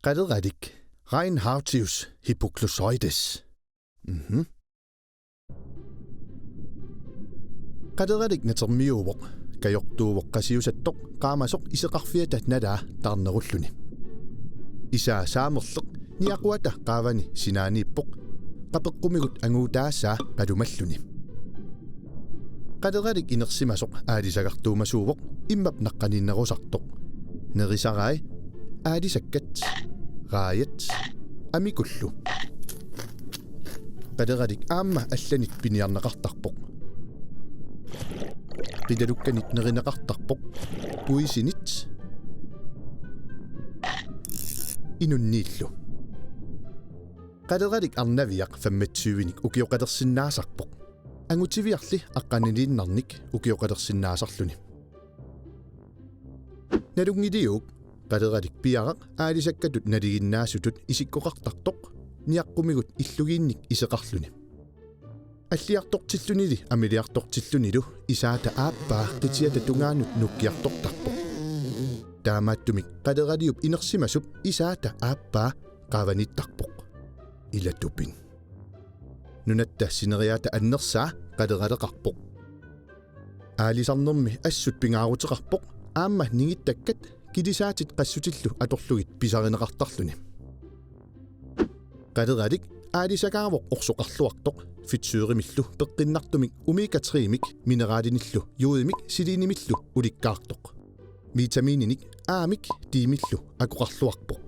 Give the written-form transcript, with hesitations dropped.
Qaderalik Reinhartius hypoglossaides. Qaderalik natermiuvoq kajortuuvoq qasiusattoq qaamasoq iseqarfiatat nalaa tarnerulluni. Isaa saamerleq niaquata qaavani sinaaniippoq qapeqqumigut anguutaassaa qalumalluni. Qaderalik inersimasoq aalisagartuumasuuvoq immap naqqaniinnerusartoq nerisaraai aalisakkat raayat amikullu. Qaderalik aamma allanit piniarneqartarpoq qidalukkanit nerineqartarpoq puisinit inunniillu. Qaderalik arnaviaq fammatsuuvinik ukioqalersinnaasarpoq angutiviarli aqqaniliinnarnik ukioqalersinnaasarluni. Nalungiliuuk qaderalik piaraq aalisakkatut naliginnaasutut isikkoqartartoq niaqqumigut illugiinnik iseqarluni. Alliartortillunili amiliartortillunilu isaata aappaa qitiata tungaanut nukkiartortarpoq. Taamaattumik qaderaliup inersimasup isaata aappaa qaavanittarpoq. Ilatupin. Nunatta sineriaata annersaa qaderaleqarpoq. Aalisarnermi assut pingaaruteqarpoq aamma ningittakkat kilisaatit qassutillu atorlugit pisarineqartarluni. Qaderalik aalisakaavoq orsoqarluartoq fitsyuurimillu peqqinnartumik omega-3-mik mineraalinillu juudimik siliinimillu ulikkaartoq. Vitamiininik aamik tiimillu akoqarluarpoq.